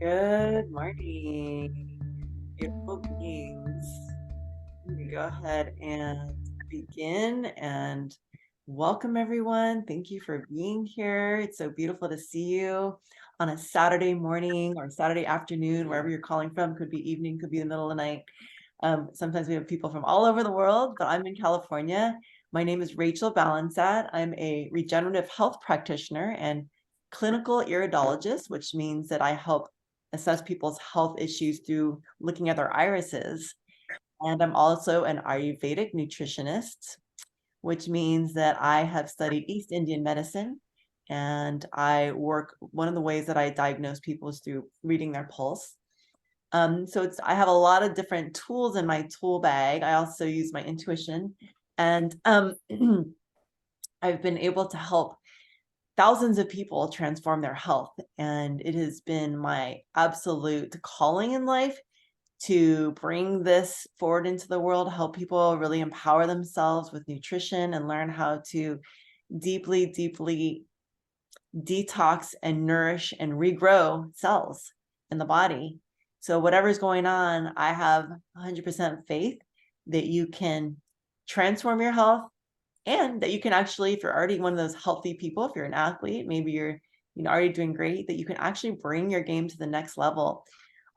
Good morning, beautiful beings. We go ahead and begin and welcome everyone. Thank you for being here. It's so beautiful to see you on a Saturday morning or Saturday afternoon, wherever you're calling from. Could be evening, could be the middle of the night. Sometimes we have people from all over the world, but I'm in California. My name is Rachel Balansat. I'm a regenerative health practitioner and clinical iridologist, which means that I help assess people's health issues through looking at their irises. And I'm also an Ayurvedic nutritionist, which means that I have studied East Indian medicine. And one of the ways that I diagnose people is through reading their pulse. So I have a lot of different tools in my tool bag. I also use my intuition, and I've been able to help thousands of people transform their health. And it has been my absolute calling in life to bring this forward into the world, help people really empower themselves with nutrition and learn how to deeply, deeply detox and nourish and regrow cells in the body. So whatever's going on, I have 100% faith that you can transform your health, and that you can actually, if you're already one of those healthy people, if you're an athlete, maybe you're already doing great, that you can actually bring your game to the next level.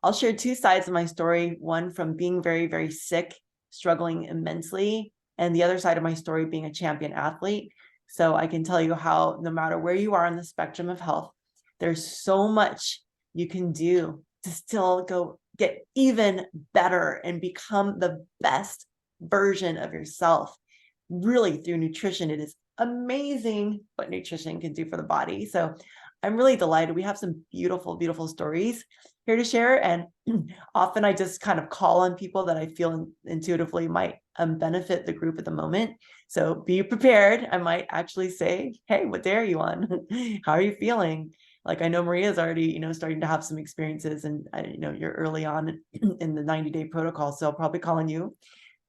I'll share two sides of my story, one from being very, very sick, struggling immensely, and the other side of my story being a champion athlete. So I can tell you how no matter where you are on the spectrum of health, there's so much you can do to still go get even better and become the best version of yourself. Really, through nutrition, it is amazing what nutrition can do for the body. So I'm really delighted. We have some beautiful, beautiful stories here to share. And often I just kind of call on people that I feel intuitively might benefit the group at the moment. So be prepared. I might actually say, hey, what day are you on? How are you feeling? Like I know Maria's already, starting to have some experiences, and you're early on in the 90-day protocol. So I'll probably call on you.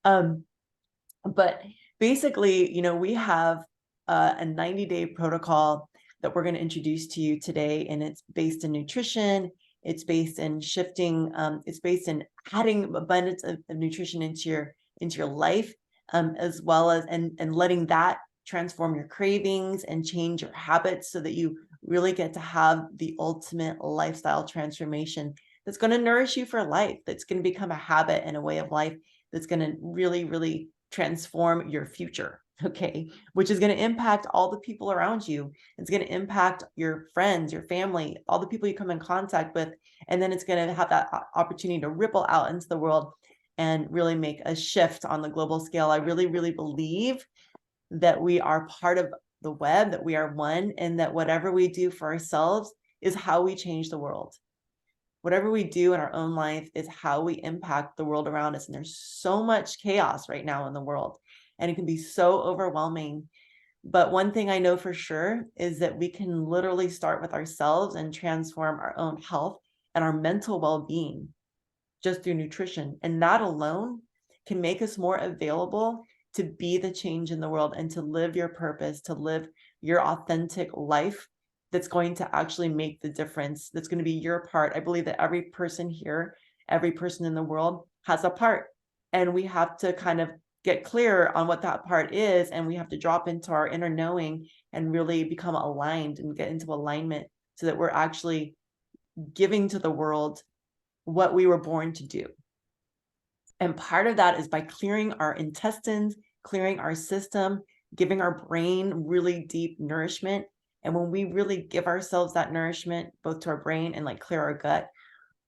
But basically, we have a 90-day protocol that we're going to introduce to you today, and it's based in nutrition. It's based in shifting. It's based in adding abundance of nutrition into your life, as well as and letting that transform your cravings and change your habits, so that you really get to have the ultimate lifestyle transformation that's going to nourish you for life. That's going to become a habit and a way of life that's going to really, really transform your future. Okay, which is going to impact all the people around you. It's going to impact your friends, your family, all the people you come in contact with. And then it's going to have that opportunity to ripple out into the world and really make a shift on the global scale. I really, really believe that we are part of the web, that we are one, and that whatever we do for ourselves is how we change the world. Whatever we do in our own life is how we impact the world around us. And there's so much chaos right now in the world, and it can be so overwhelming. But one thing I know for sure is that we can literally start with ourselves and transform our own health and our mental well-being just through nutrition. And that alone can make us more available to be the change in the world and to live your purpose, to live your authentic life that's going to actually make the difference. That's going to be your part. I believe that every person here, every person in the world has a part, and we have to kind of get clear on what that part is. And we have to drop into our inner knowing and really become aligned and get into alignment, so that we're actually giving to the world what we were born to do. And part of that is by clearing our intestines, clearing our system, giving our brain really deep nourishment. And when we really give ourselves that nourishment, both to our brain and like clear our gut,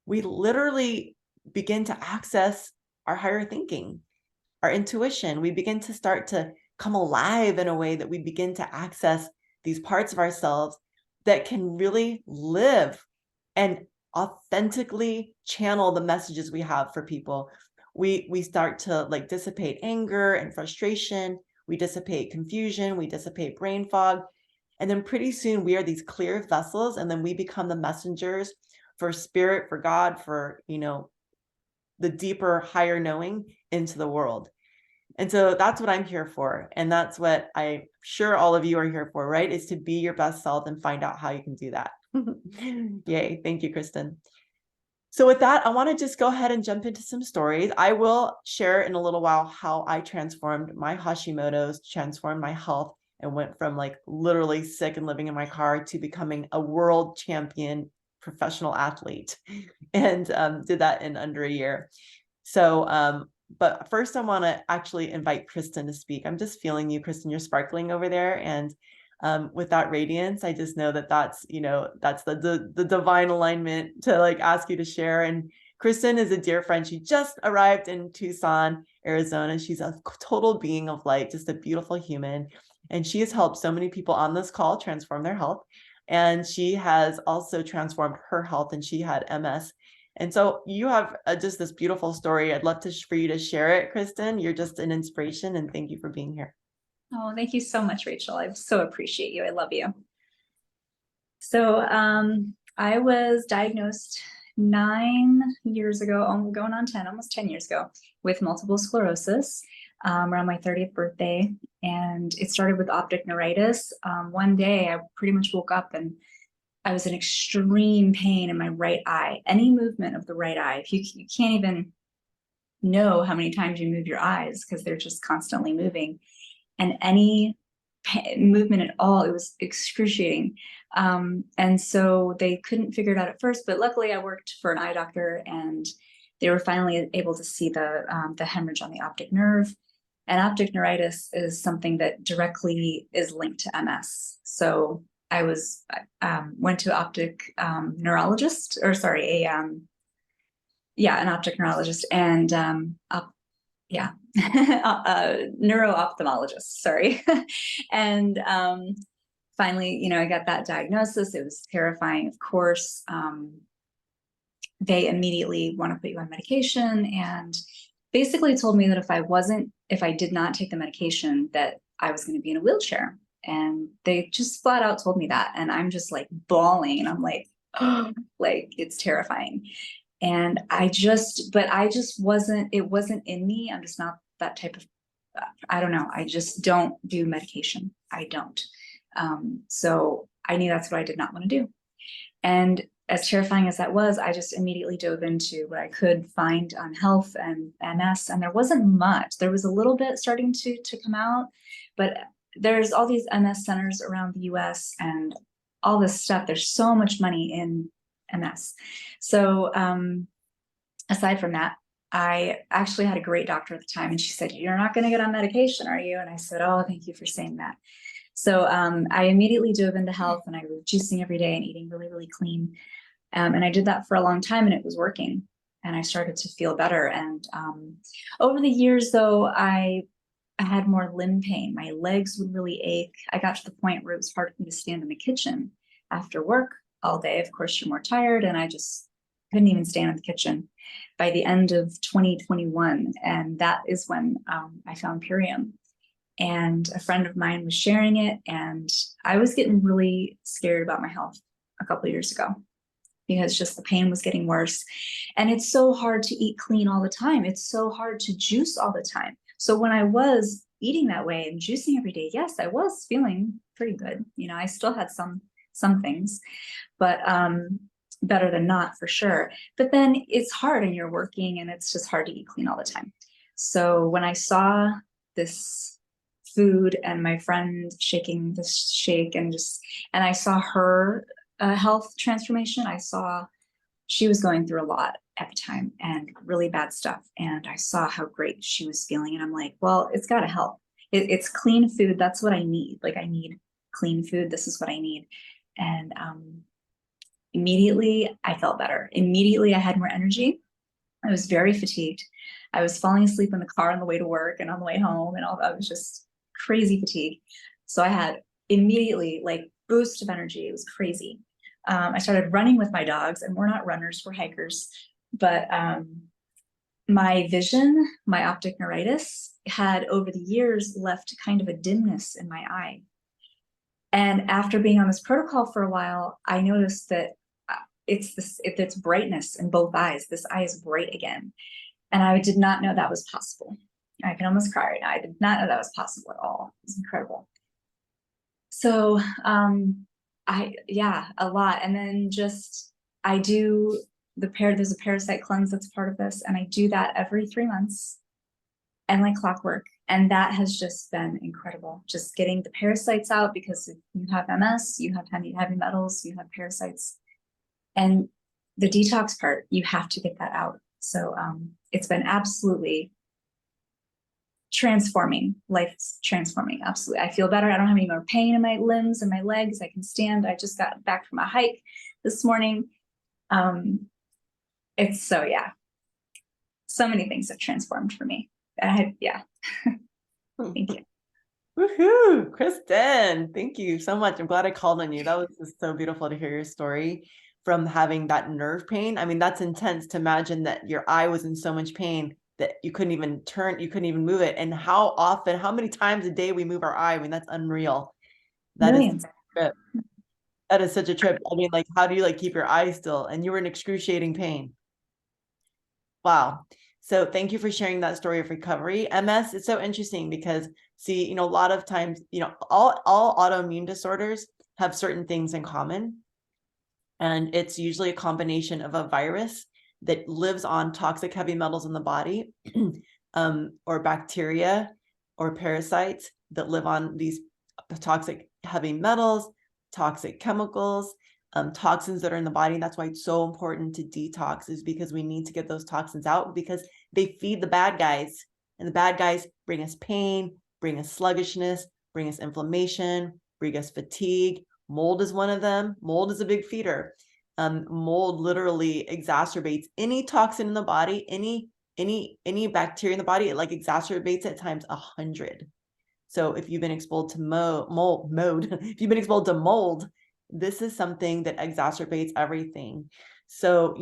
we literally begin to access our higher thinking, our intuition. We begin to start to come alive in a way that we begin to access these parts of ourselves that can really live and authentically channel the messages we have for people. We start to like dissipate anger and frustration. We dissipate confusion. We dissipate brain fog. And then pretty soon we are these clear vessels, and then we become the messengers for spirit, for God, for, the deeper, higher knowing into the world. And so that's what I'm here for. And that's what I'm sure all of you are here for, right? Is to be your best self and find out how you can do that. Yay. Thank you, Kristen. So with that, I want to just go ahead and jump into some stories. I will share in a little while how I transformed my Hashimoto's, transformed my health, and went from like literally sick and living in my car to becoming a world champion professional athlete, and did that in under a year. So, but first I want to actually invite Kristen to speak. I'm just feeling you, Kristen. You're sparkling over there, and with that radiance, I just know that that's, you know, that's the divine alignment to like ask you to share. And Kristen is a dear friend. She just arrived in Tucson, Arizona. She's a total being of light, just a beautiful human. And she has helped so many people on this call transform their health. And she has also transformed her health, and she had MS. And so you have just this beautiful story. I'd love for you to share it, Kristen. You're just an inspiration, and thank you for being here. Oh, thank you so much, Rachel. I so appreciate you. I love you. So I was diagnosed 9 years ago, going on 10, almost 10 years ago, with multiple sclerosis around my 30th birthday. And it started with optic neuritis. One day I pretty much woke up and I was in extreme pain in my right eye. Any movement of the right eye, if you can't even know how many times you move your eyes because they're just constantly moving. And any movement at all, it was excruciating. And so they couldn't figure it out at first, but luckily I worked for an eye doctor and they were finally able to see the hemorrhage on the optic nerve. And optic neuritis is something that directly is linked to MS. So I went to optic neurologist, or sorry, an optic neurologist, and neuro-ophthalmologist, sorry. And finally, you know, I got that diagnosis. It was terrifying, of course. They immediately want to put you on medication and basically told me that if I did not take the medication, that I was going to be in a wheelchair. And they just flat out told me that. And I'm just like bawling, and I'm like, oh, like it's terrifying. And it wasn't in me. I'm just not that type of, I don't know. I just don't do medication. I don't. So I knew that's what I did not want to do. And as terrifying as that was, I just immediately dove into what I could find on health and MS. And there wasn't much. There was a little bit starting to come out, but there's all these MS centers around the US and all this stuff. There's so much money in MS. So aside from that, I actually had a great doctor at the time, and she said, "You're not going to get on medication, are you?" And I said, "Oh, thank you for saying that." So I immediately dove into health, and I was juicing every day and eating really, really clean. And I did that for a long time, and it was working. And I started to feel better. And over the years, though, I had more limb pain. My legs would really ache. I got to the point where it was hard for me to stand in the kitchen after work all day. Of course, you're more tired, and I just couldn't even stand in the kitchen by the end of 2021. And that is when I found Purium. And a friend of mine was sharing it, and I was getting really scared about my health a couple of years ago because just the pain was getting worse. And it's so hard to eat clean all the time. It's so hard to juice all the time. So when I was eating that way and juicing every day, yes, I was feeling pretty good. You know, I still had some things, but better than not for sure. But then it's hard, and you're working, and it's just hard to eat clean all the time. So when I saw this food and my friend shaking this shake, and I saw her health transformation, I saw she was going through a lot at the time and really bad stuff. And I saw how great she was feeling. And I'm like, well, it's got to help. It's clean food. That's what I need. Like, I need clean food. This is what I need. And immediately I felt better. Immediately I had more energy. I was very fatigued. I was falling asleep in the car on the way to work and on the way home, and all that. Was just crazy fatigue. So I had immediately like boost of energy. It was crazy. I started running with my dogs, and we're not runners, we're hikers. But my vision, my optic neuritis, had over the years left kind of a dimness in my eye. And after being on this protocol for a while, I noticed that it's brightness in both eyes. This eye is bright again. And I did not know that was possible. I can almost cry right now. I did not know that was possible at all. It was incredible. So a lot. And then just, I do there's a parasite cleanse that's part of this, and I do that every 3 months and like clockwork. And that has just been incredible. Just getting the parasites out, because if you have MS, you have heavy metals, you have parasites. And the detox part, you have to get that out. So it's been absolutely transforming. Life's transforming. Absolutely. I feel better. I don't have any more pain in my limbs and my legs. I can stand. I just got back from a hike this morning. It's so, yeah. So many things have transformed for me. Yeah. Thank you. Woohoo, Kristen, thank you so much. I'm glad I called on you. That was just so beautiful to hear your story from having that nerve pain. I mean, that's intense to imagine that your eye was in so much pain that you couldn't even turn, you couldn't even move it. And how often, how many times a day we move our eye? I mean, that's unreal. That is Millions. a trip. That is such a trip. I mean, like, how do you like keep your eyes still? And you were in excruciating pain. Wow. So thank you for sharing that story of recovery. MS is so interesting because, see, a lot of times, all autoimmune disorders have certain things in common. And it's usually a combination of a virus that lives on toxic heavy metals in the body, or bacteria or parasites that live on these toxic heavy metals, toxic chemicals, toxins that are in the body. And that's why it's so important to detox, is because we need to get those toxins out, because they feed the bad guys, and the bad guys bring us pain, bring us sluggishness, bring us inflammation, bring us fatigue. Mold is one of them. Mold is a big feeder. Mold literally exacerbates any toxin in the body, any bacteria in the body. It like exacerbates it times 100. So if you've been exposed to if you've been exposed to mold, this is something that exacerbates everything. So,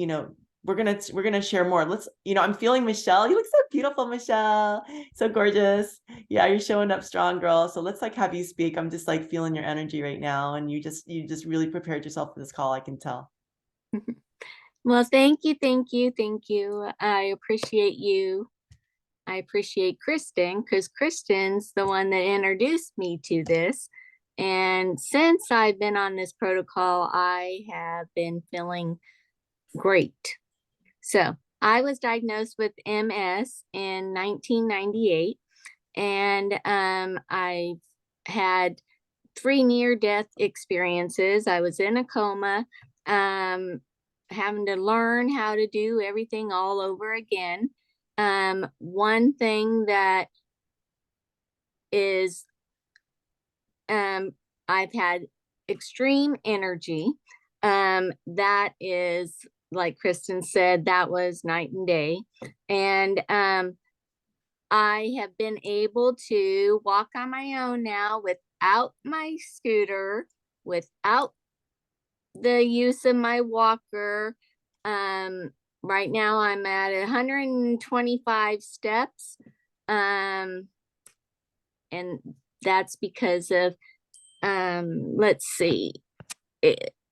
we're gonna share more. I'm feeling Michelle. You look so beautiful, Michelle. So gorgeous. Yeah, you're showing up strong, girl. So let's have you speak. I'm just like feeling your energy right now, and you just really prepared yourself for this call. I can tell. Well, thank you, thank you, thank you. I appreciate you. I appreciate Kristen, because Kristen's the one that introduced me to this. And since I've been on this protocol, I have been feeling great. So I was diagnosed with MS in 1998, and I've had 3 near-death experiences. I was in a coma, having to learn how to do everything all over again. One thing that is, I've had extreme energy. That is, like Kristen said, that was night and day. And I have been able to walk on my own now without my scooter, without the use of my walker. Right now I'm at 125 steps. And that's because of, let's see,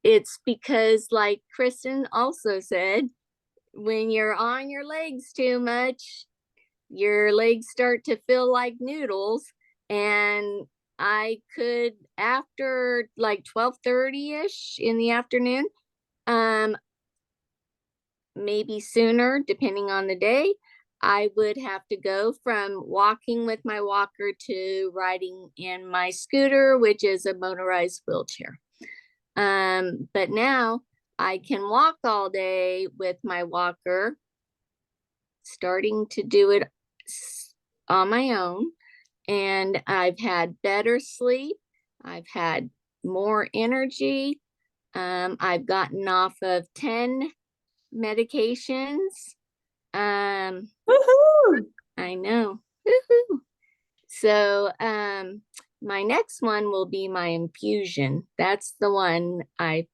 it's because, like Kristen also said, when you're on your legs too much, your legs start to feel like noodles. And I could, after like 12:30-ish in the afternoon, maybe sooner, depending on the day, I would have to go from walking with my walker to riding in my scooter, which is a motorized wheelchair. But now I can walk all day with my walker, starting to do it on my own. And I've had better sleep. I've had more energy. I've gotten off of 10 medications. Woohoo! I know. Woohoo. So my next one will be my infusion. That's the one I'm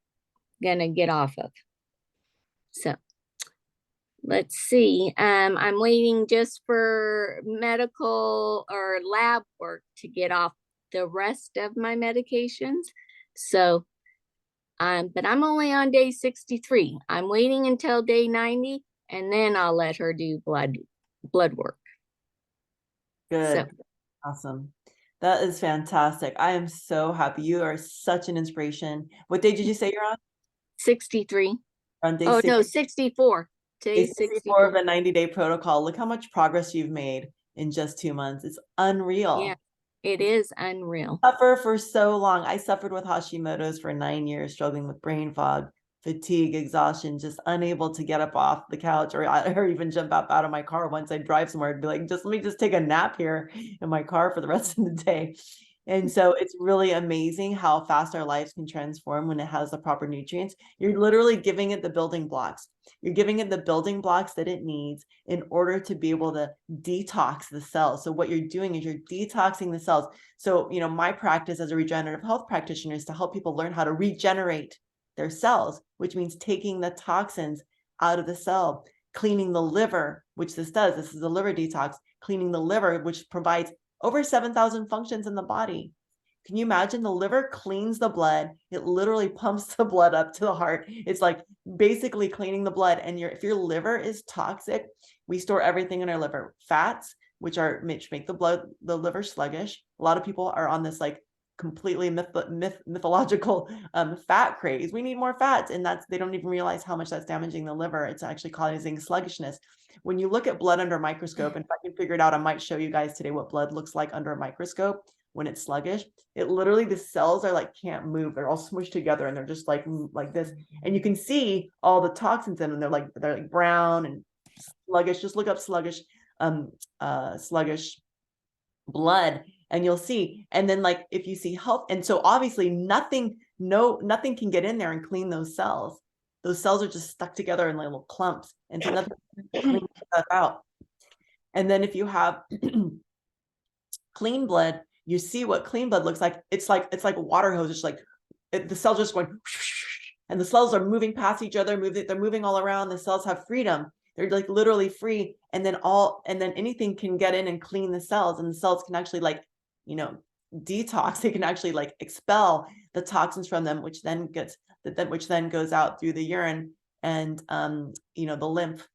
gonna get off of. So let's see. I'm waiting just for medical or lab work to get off the rest of my medications. So but I'm only on day 63. I'm waiting until day 90, and then I'll let her do blood work. Good. So. Awesome. That is fantastic. I am so happy. You are such an inspiration. What day did you say you're on? 63. On day Oh, no, 64, 64. Day 64 of 64. a 90-day protocol. Look how much progress you've made in just 2 months. It's Yeah, unreal. it is unreal. Suffer for so long. I suffered with Hashimoto's for 9 years, struggling with brain fog, fatigue, exhaustion, just unable to get up off the couch or even jump up out of my car. Once I drive somewhere, I'd be like, just let me just take a nap here in my car for the rest of the day. And so it's really amazing how fast our lives can transform when it has the proper nutrients. You're literally giving it the building blocks. You're giving it the building blocks that it needs in order to be able to detox the cells. So what you're doing is you're detoxing the cells. So, my practice as a regenerative health practitioner is to help people learn how to regenerate their cells, which means taking the toxins out of the cell, cleaning the liver, which this does. This is a liver detox, cleaning the liver, which provides over 7,000 functions in the body. Can you imagine? The liver cleans the blood. It literally pumps the blood up to the heart. It's like basically cleaning the blood. And if your liver is toxic, we store everything in our liver. Fats, which make the liver sluggish. A lot of people are on this like completely mythological fat craze. We need more fats, and they don't even realize how much that's damaging the liver. It's actually causing sluggishness. When you look at blood under a microscope, and if I can figure it out, I might show you guys today what blood looks like under a microscope when it's sluggish. It literally, the cells are like can't move. They're all smushed together and they're just like this. And you can see all the toxins in them. They're like brown and sluggish. Just look up sluggish blood and you'll see. And then like if you see health, and so obviously nothing can get in there and clean those cells. Those cells are just stuck together in like little clumps, and so nothing can clean stuff out. And then if you have clean blood, you see what clean blood looks like. It's like a water hose. It's like the cells just going and the cells are moving past each other, they're moving all around. The cells have freedom. They're like literally free. And then anything can get in and clean the cells, and the cells can actually detox. They can actually like expel the toxins from them, which then goes out through the urine, and the lymph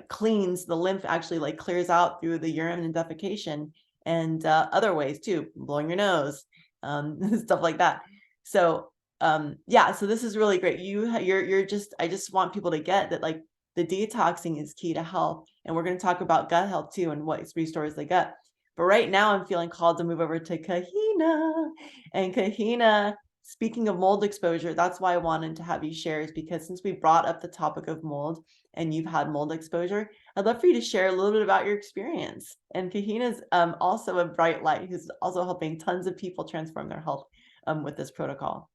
cleans. The lymph actually like clears out through the urine and defecation, and other ways too, blowing your nose, stuff like that. So so this is really great. I just want people to get that, like, the detoxing is key to health, and we're going to talk about gut health too and what restores the gut. But right now I'm feeling called to move over to Kahina. And Kahina, speaking of mold exposure, that's why I wanted to have you share, is because since we brought up the topic of mold and you've had mold exposure, I'd love for you to share a little bit about your experience. And Kahina's also a bright light who's also helping tons of people transform their health with this protocol.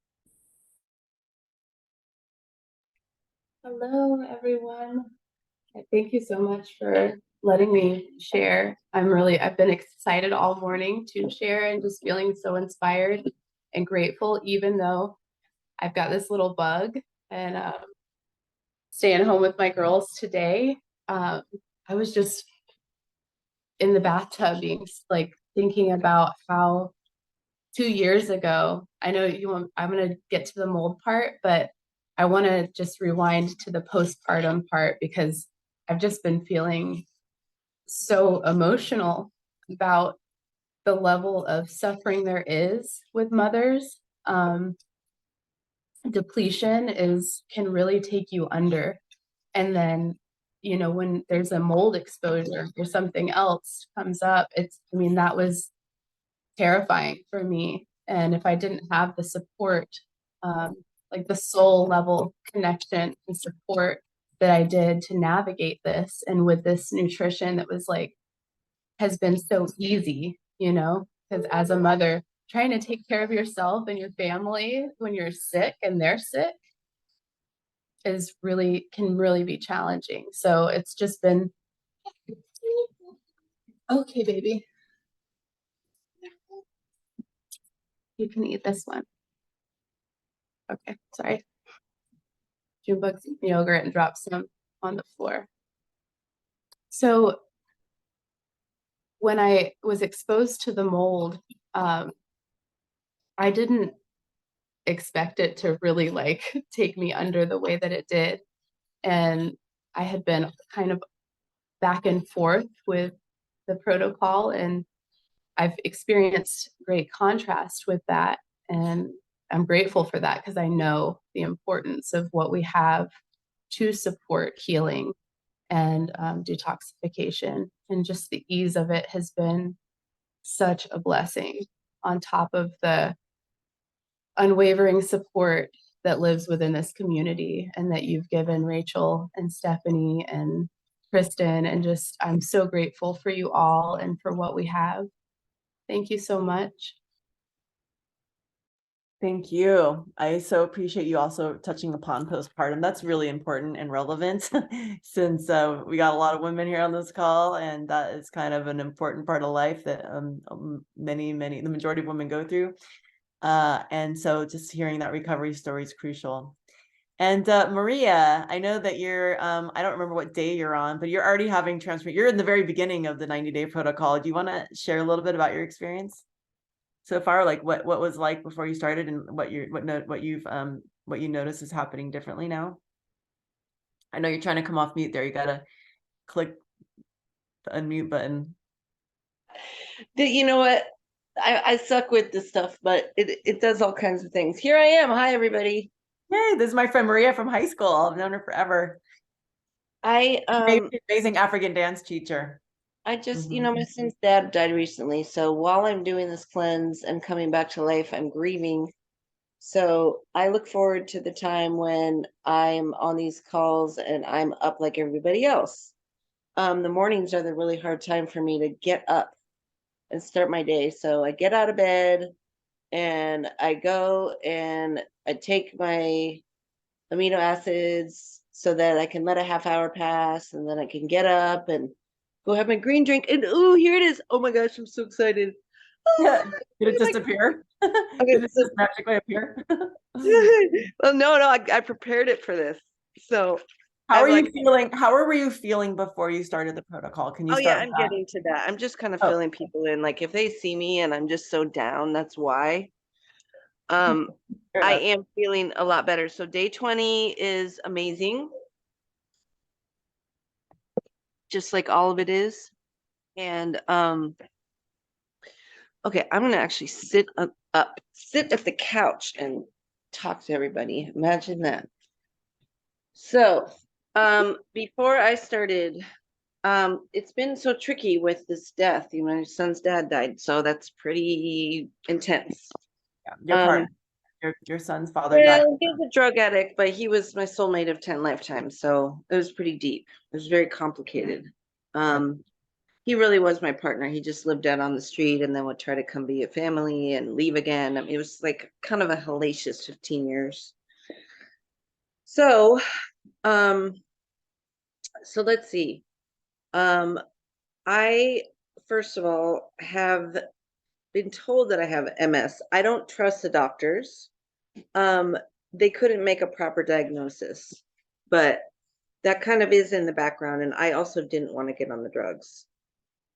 Hello, everyone. Thank you so much for letting me share. I've been excited all morning to share and just feeling so inspired and grateful, even though I've got this little bug and staying home with my girls today. I was just in the bathtub thinking about how 2 years ago, I know I'm going to get to the mold part, but I want to just rewind to the postpartum part, because I've just been feeling so emotional about the level of suffering there is with mothers. Depletion can really take you under. And then, when there's a mold exposure or something else comes up, that was terrifying for me. And if I didn't have the support, like the soul level connection and support that I did to navigate this, and with this nutrition that has been so easy, because as a mother, trying to take care of yourself and your family when you're sick and they're sick can really be challenging. So it's just been okay, baby. You can eat this one. Okay, sorry. Junebug some yogurt and drop some on the floor. So when I was exposed to the mold, I didn't expect it to really take me under the way that it did. And I had been kind of back and forth with the protocol, and I've experienced great contrast with that. And I'm grateful for that, because I know the importance of what we have to support healing and detoxification. And just the ease of it has been such a blessing, on top of the unwavering support that lives within this community and that you've given Rachel and Stephanie and Kristen. And just, I'm so grateful for you all and for what we have. Thank you so much. Thank you. I so appreciate you also touching upon postpartum. That's really important and relevant since we got a lot of women here on this call, and that is kind of an important part of life that the majority of women go through. And so just hearing that recovery story is crucial. And Maria, I know that you're, I don't remember what day you're on, but you're already having you're in the very beginning of the 90-day protocol. Do you want to share a little bit about your experience so far, like what was like before you started, and what you notice is happening differently now? I know you're trying to come off mute there. You gotta click the unmute button. You know what? I suck with this stuff, but it does all kinds of things. Here I am. Hi, everybody. Hey, this is my friend Maria from high school. I've known her forever. Amazing African dance teacher. I just, Mhm. my son's dad died recently. So while I'm doing this cleanse and coming back to life, I'm grieving. So I look forward to the time when I'm on these calls and I'm up like everybody else. The mornings are the really hard time for me to get up and start my day. So I get out of bed and I go and I take my amino acids so that I can let a half hour pass, and then I can get up and go have my green drink. And oh, here it is. Oh my gosh, I'm so excited. Oh, Did it just appear? Okay, Did it just magically appear? well, no, I prepared it for this. So How are you feeling? How were you feeling before you started the protocol? Can you oh start yeah, with I'm that? getting to that. I'm just kind of Oh. filling people in. Like if they see me and I'm just so down, that's why. I am feeling a lot better. So day 20 is amazing. Just like all of it is. And okay, I'm gonna actually sit at the couch and talk to everybody. Imagine that. So before I started, it's been so tricky with this death. My son's dad died, so that's pretty intense. Yeah, your son's father died. Well, he was a drug addict, but he was my soulmate of 10 lifetimes, so it was pretty deep. It was very complicated. He really was my partner. He just lived out on the street and then would try to come be a family and leave again. I mean, it was like kind of a hellacious 15 years. So, let's see. I, first of all, have been told that I have MS. I don't trust the doctors. They couldn't make a proper diagnosis, but that kind of is in the background. And I also didn't want to get on the drugs.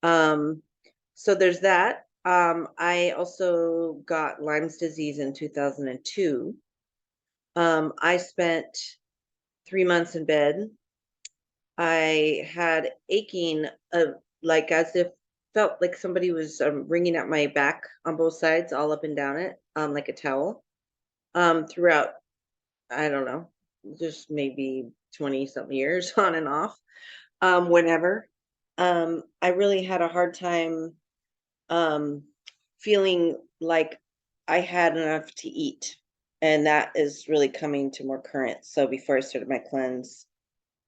So there's that. I also got Lyme's disease in 2002. I spent 3 months in bed. I had aching of like as if felt like somebody was wringing out my back on both sides, all up and down it, like a towel. Throughout, I don't know, just maybe 20 something years on and off. Whenever. I really had a hard time feeling like I had enough to eat. And that is really coming to more current. So before I started my cleanse,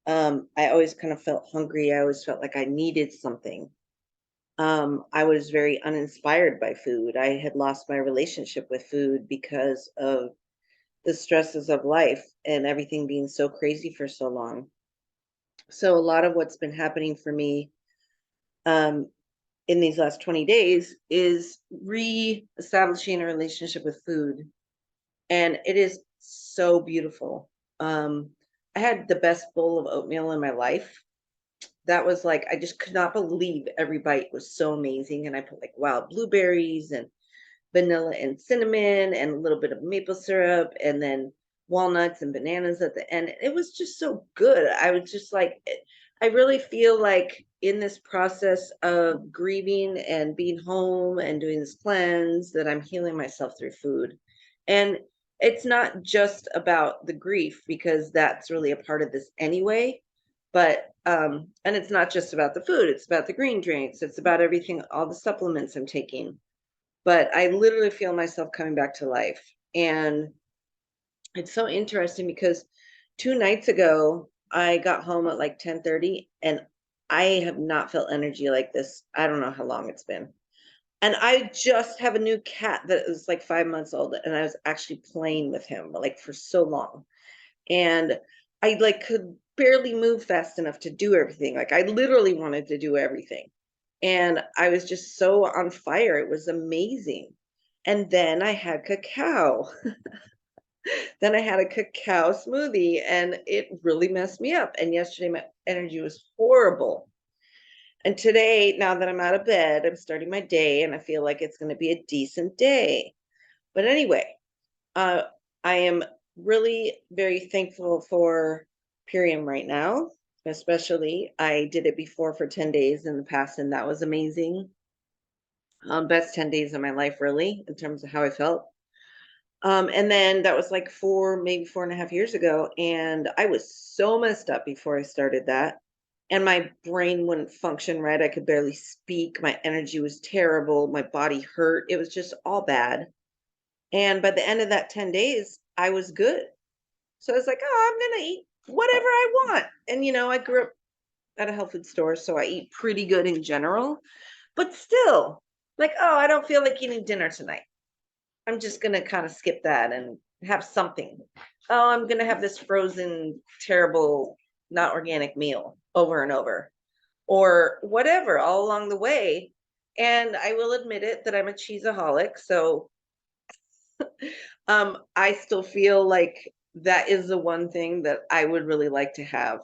I always kind of felt hungry. I always felt like I needed something. I was very uninspired by food. I had lost my relationship with food because of the stresses of life and everything being so crazy for so long. So a lot of what's been happening for me in these last 20 days is re-establishing a relationship with food. And it is so beautiful. I had the best bowl of oatmeal in my life. That was like, I just could not believe every bite was so amazing. And I put like wild blueberries and vanilla and cinnamon and a little bit of maple syrup and then walnuts and bananas at the end. It was just so good. I was just like, I really feel like in this process of grieving and being home and doing this cleanse that I'm healing myself through food. And it's not just about the grief, because that's really a part of this anyway. But and it's not just about the food, it's about the green drinks, it's about everything, all the supplements I'm taking. But I literally feel myself coming back to life. And it's so interesting because 2 nights ago, I got home at like 10:30, and I have not felt energy like this. I don't know how long it's been. And I just have a new cat that is like 5 months old, and I was actually playing with him like for so long. And I like could barely move fast enough to do everything. Like I literally wanted to do everything. And I was just so on fire. It was amazing. And then I had cacao. Then I had a cacao smoothie, and it really messed me up. And yesterday my energy was horrible. And today, now that I'm out of bed, I'm starting my day, and I feel like it's going to be a decent day. But anyway, uh, I am really very thankful for Purium right now, especially. I did it before for 10 days in the past, and that was amazing. Best 10 days of my life, really, in terms of how I felt. And then that was like maybe 4.5 years ago. And I was so messed up before I started that. And my brain wouldn't function right. I could barely speak. My energy was terrible. My body hurt. It was just all bad. And by the end of that 10 days, I was good. So I was like, oh, I'm going to eat whatever I want. And, I grew up at a health food store, so I eat pretty good in general. But still, like, oh, I don't feel like eating dinner tonight. I'm just going to kind of skip that and have something. Oh, I'm going to have this frozen, terrible, not organic meal over and over, or whatever, all along the way. And I will admit it that I'm a cheeseaholic. So I still feel like that is the one thing that I would really like to have.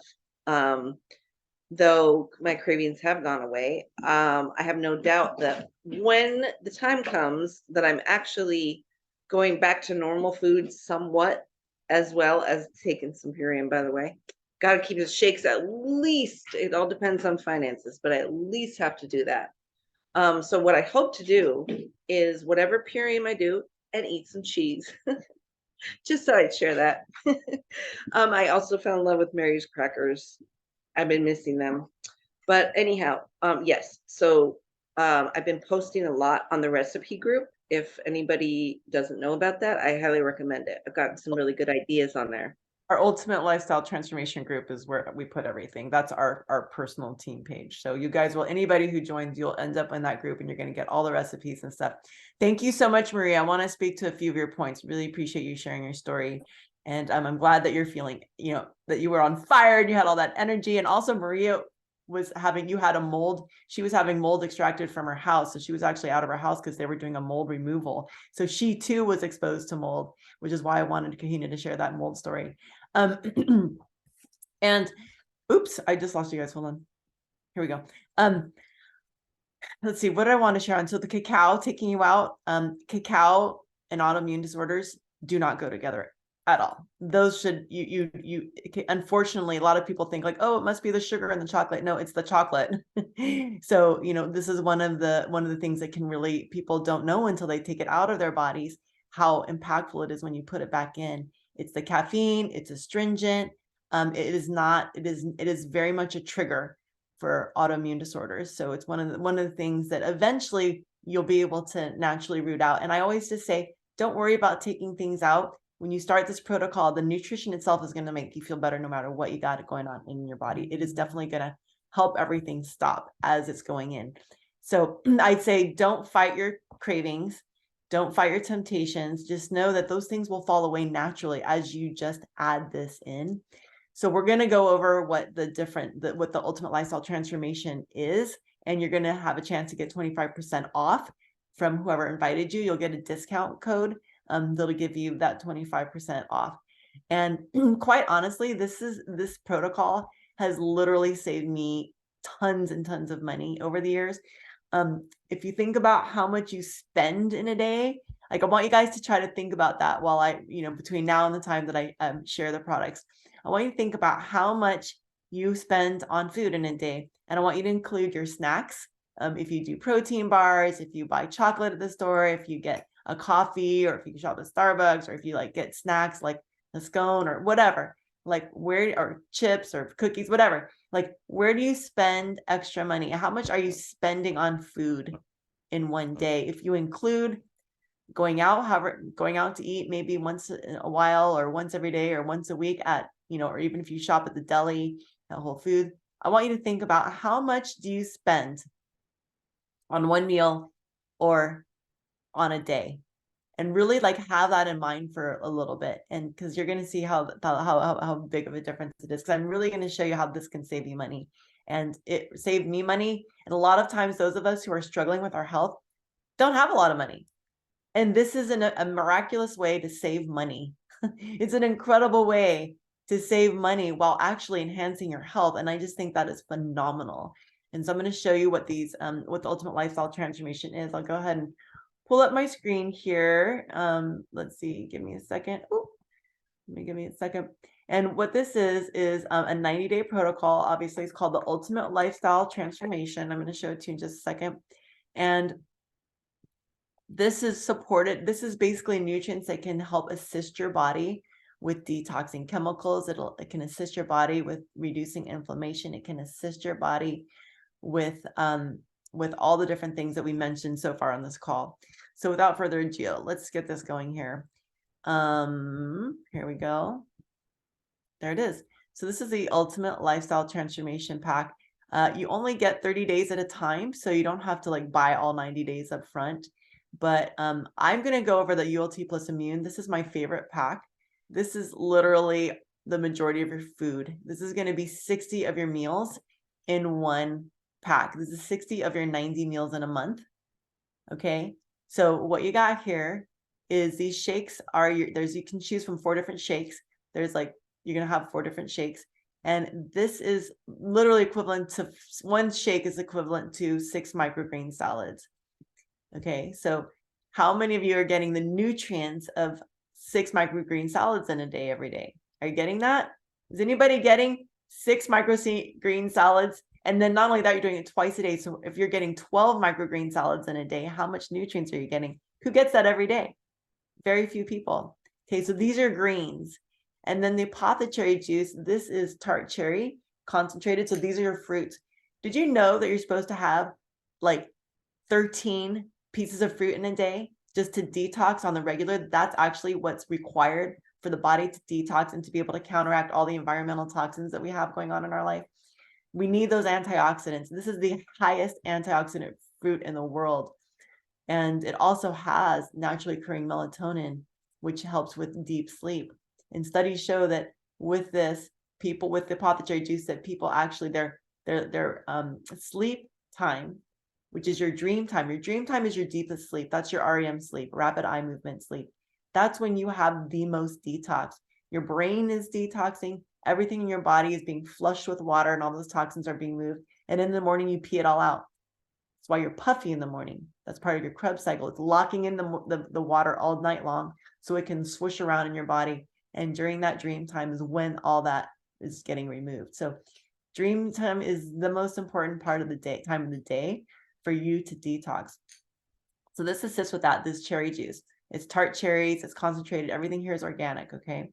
Though my cravings have gone away, I have no doubt that when the time comes that I'm actually going back to normal food somewhat, as well as taking some Purium, by the way. Got to keep his shakes at least. It all depends on finances, but I at least have to do that. So what I hope to do is whatever Purium I do, and eat some cheese. Just so I'd share that. I also fell in love with Mary's crackers. I've been missing them. But anyhow, yes. So I've been posting a lot on the recipe group. If anybody doesn't know about that, I highly recommend it. I've gotten some really good ideas on there. Our Ultimate Lifestyle Transformation group is where we put everything. That's our personal team page. So you guys will, anybody who joins, you'll end up in that group, and you're going to get all the recipes and stuff. Thank you so much, Maria. I want to speak to a few of your points. Really appreciate you sharing your story. And I'm glad that you're feeling, that you were on fire and you had all that energy. And also Maria she was having mold extracted from her house. So she was actually out of her house because they were doing a mold removal. So she too was exposed to mold, which is why I wanted Kahina to share that mold story. And oops, I just lost you guys. Hold on. Here we go. Let's see, what did I want to share on? So the cacao taking you out, cacao and autoimmune disorders do not go together at all. Those should, unfortunately, a lot of people think like, oh, it must be the sugar and the chocolate. No, it's the chocolate. So, this is one of the things that can really, people don't know until they take it out of their bodies, how impactful it is when you put it back in. It's the caffeine, it's astringent. It is very much a trigger for autoimmune disorders. So it's one of the things that eventually you'll be able to naturally root out. And I always just say, don't worry about taking things out. When you start this protocol, the nutrition itself is going to make you feel better no matter what you got going on in your body. It is definitely going to help everything stop as it's going in. So I'd say don't fight your cravings. Don't fight your temptations. Just know that those things will fall away naturally as you just add this in. So we're going to go over what what the Ultimate Lifestyle Transformation is, and you're going to have a chance to get 25% off from whoever invited you. You'll get a discount code that'll give you that 25% off. And quite honestly, this protocol has literally saved me tons and tons of money over the years. If you think about how much you spend in a day, like I want you guys to try to think about that while I, between now and the time that I share the products. I want you to think about how much you spend on food in a day. And I want you to include your snacks. If you do protein bars, if you buy chocolate at the store, if you get a coffee, or if you shop at Starbucks, or if you like get snacks like a scone or whatever, like or chips or cookies, whatever, like where do you spend extra money? How much are you spending on food in one day? If you include going out to eat maybe once in a while, or once every day, or once a week at, or even if you shop at the deli at Whole Foods, I want you to think about how much do you spend on one meal or on a day, and really like have that in mind for a little bit. And because you're going to see how big of a difference it is, because I'm really going to show you how this can save you money. And it saved me money. And a lot of times those of us who are struggling with our health don't have a lot of money. And this is a miraculous way to save money. It's an incredible way to save money while actually enhancing your health. And I just think that is phenomenal. And so I'm going to show you what what the ultimate lifestyle transformation is. I'll go ahead and pull up my screen here. Let's see, give me a second. Give me a second. And what this is a 90-day protocol. Obviously, it's called the ultimate lifestyle transformation. I'm going to show it to you in just a second. And this is supported. This is basically nutrients that can help assist your body with detoxing chemicals. It can assist your body with reducing inflammation. It can assist your body with all the different things that we mentioned so far on this call. So without further ado, let's get this going here. Here we go. There it is. So this is the ultimate lifestyle transformation pack. You only get 30 days at a time, so you don't have to like buy all 90 days up front. But I'm going to go over the ULT plus Immune. This is my favorite pack. This is literally the majority of your food. This is going to be 60 of your meals in one pack. This is 60 of your 90 meals in a month. Okay. So what you got here is these shakes are you can choose from 4 different shakes. There's like, you're going to have 4 different shakes. And this is literally equivalent to, one shake is equivalent to 6 microgreen salads. Okay, so how many of you are getting the nutrients of 6 microgreen salads in a day every day? Are you getting that? Is anybody getting 6 microgreen salads? And then not only that, you're doing it twice a day. So if you're getting 12 microgreen salads in a day, how much nutrients are you getting? Who gets that every day? Very few people. Okay, so these are greens. And then the apothecary juice, this is tart cherry concentrated. So these are your fruits. Did you know that you're supposed to have like 13 pieces of fruit in a day just to detox on the regular? That's actually what's required for the body to detox and to be able to counteract all the environmental toxins that we have going on in our life. We need those antioxidants. This is the highest antioxidant fruit in the world. And it also has naturally occurring melatonin, which helps with deep sleep. And studies show that with this, people with the apothecary juice, that people actually their sleep time, which is your dream time. Your dream time is your deepest sleep. That's your REM sleep, rapid eye movement sleep. That's when you have the most detox. Your brain is detoxing. Everything in your body is being flushed with water, and all those toxins are being moved. And in the morning, you pee it all out. That's why you're puffy in the morning. That's part of your Krebs cycle. It's locking in the water all night long so it can swoosh around in your body. And during that dream time is when all that is getting removed. So dream time is the most important part of the day, time of the day for you to detox. So this assists with that, this cherry juice. It's tart cherries, it's concentrated, everything here is organic, okay?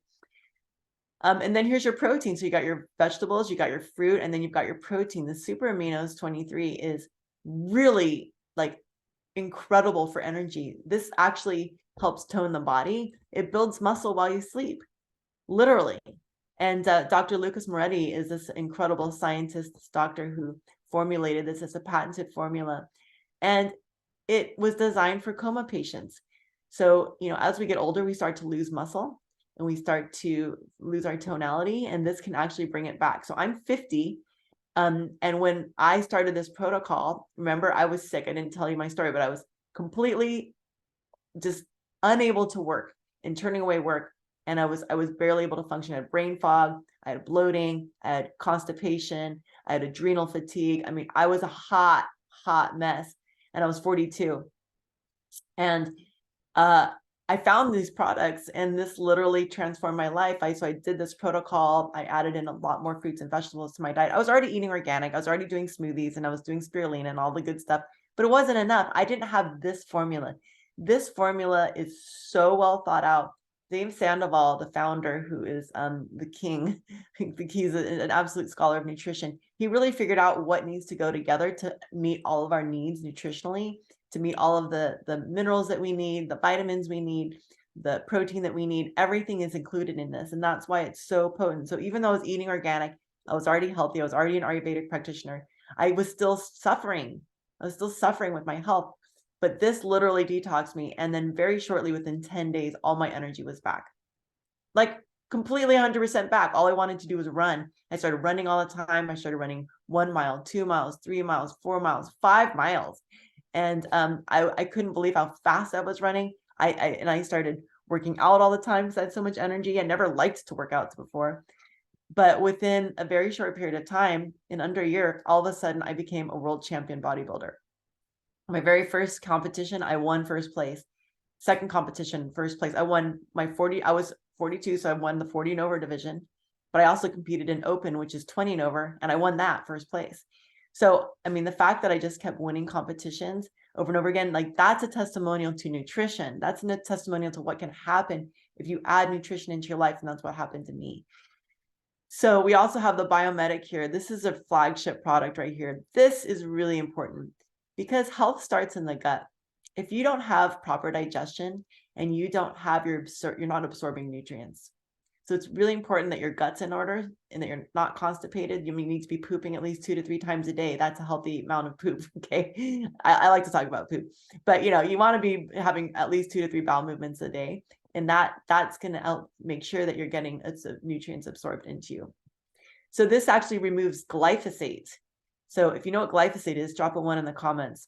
And then here's your protein. So you got your vegetables, you got your fruit, and then you've got your protein. The super aminos 23 is really like incredible for energy. This actually helps tone the body. It builds muscle while you sleep, literally. And Dr. Lucas Moretti is this incredible scientist, this doctor who formulated this as a patented formula. And it was designed for coma patients. So, as we get older, we start to lose muscle and we start to lose our tonality, and this can actually bring it back. So I'm 50. And when I started this protocol, remember, I was sick. I didn't tell you my story, but I was completely just unable to work and turning away work. And I was barely able to function. I had brain fog, I had bloating, I had constipation, I had adrenal fatigue. I mean, I was a hot mess, and I was 42. And I found these products, and this literally transformed my life. So I did this protocol. I added in a lot more fruits and vegetables to my diet. I was already eating organic. I was already doing smoothies, and I was doing spirulina and all the good stuff, but it wasn't enough. I didn't have this formula. This formula is so well thought out. Dave Sandoval, the founder, who is the king, he's an absolute scholar of nutrition. He really figured out what needs to go together to meet all of our needs nutritionally, to meet all of the minerals that we need, the vitamins we need, the protein that we need. Everything is included in this, and that's why it's so potent. So even though I was eating organic, I was already healthy, I was already an Ayurvedic practitioner, I was still suffering. I was still suffering with my health. But this literally detoxed me. And then very shortly, within 10 days, all my energy was back. Like completely 100% back. All I wanted to do was run. I started running all the time. I started running 1 mile, 2 miles, 3 miles, 4 miles, 5 miles. And I couldn't believe how fast I was running. I started working out all the time because I had so much energy. I never liked to work out before. But within a very short period of time, in under a year, all of a sudden I became a world champion bodybuilder. My very first competition, I won first place. Second competition, first place. I won my 40, I was 42, so I won the 40 and over division. But I also competed in open, which is 20 and over, and I won that first place. So, I mean, the fact that I just kept winning competitions over and over again, like that's a testimonial to nutrition. That's a testimonial to what can happen if you add nutrition into your life, and that's what happened to me. So we also have the Biomedic here. This is a flagship product right here. This is really important because health starts in the gut. If you don't have proper digestion and you don't have you're not absorbing nutrients. So it's really important that your gut's in order and that you're not constipated. You need to be pooping at least 2 to 3 times a day. That's a healthy amount of poop. Okay. I like to talk about poop, but you want to be having at least 2 to 3 bowel movements a day. And that's going to help make sure that you're getting nutrients absorbed into you. So this actually removes glyphosate. So if you know what glyphosate is, drop a 1 in the comments.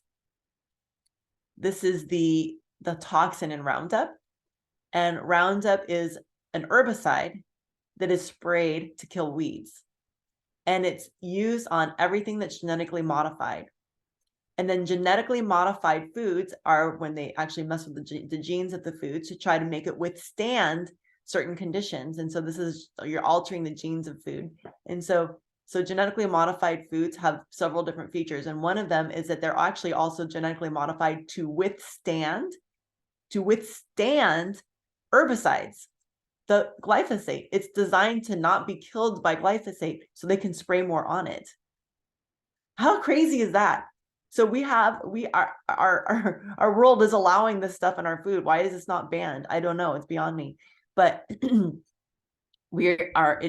This is the toxin in Roundup. And Roundup is an herbicide that is sprayed to kill weeds. And it's used on everything that's genetically modified. And then genetically modified foods are when they actually mess with the genes of the food to try to make it withstand certain conditions. And so you're altering the genes of food. And so genetically modified foods have several different features. And one of them is that they're actually also genetically modified to withstand herbicides. The glyphosate, it's designed to not be killed by glyphosate so they can spray more on it. How crazy is that? So our world is allowing this stuff in our food. Why is this not banned? I don't know. It's beyond me. But it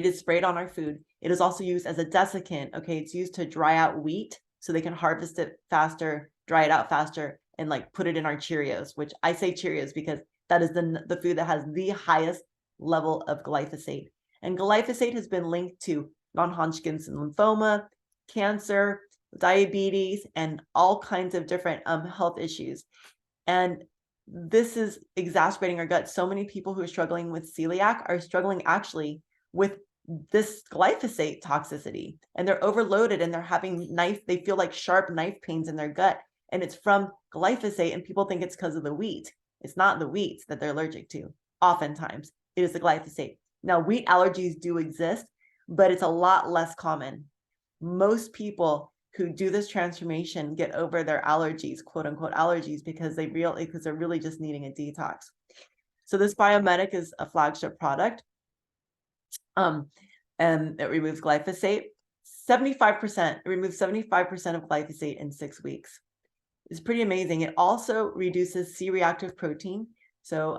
is sprayed on our food. It is also used as a desiccant. Okay, it's used to dry out wheat so they can harvest it faster, dry it out faster, and like put it in our Cheerios, which I say Cheerios because that is the food that has the highest level of glyphosate. And glyphosate has been linked to non-Hodgkin's lymphoma, cancer, diabetes, and all kinds of different health issues. And this is exacerbating our gut. So many people who are struggling with celiac are struggling actually with this glyphosate toxicity, and they're overloaded and they're having they feel like sharp knife pains in their gut. And it's from glyphosate, and people think it's because of the wheat. It's not the wheat that they're allergic to. Oftentimes it is the glyphosate. Now, wheat allergies do exist, but it's a lot less common. Most people who do this transformation get over their allergies, quote unquote allergies, because they're really just needing a detox. So this Biomedic is a flagship product. And it removes glyphosate. 75%, it removes 75% of glyphosate in 6 weeks. It's pretty amazing. It also reduces C-reactive protein. So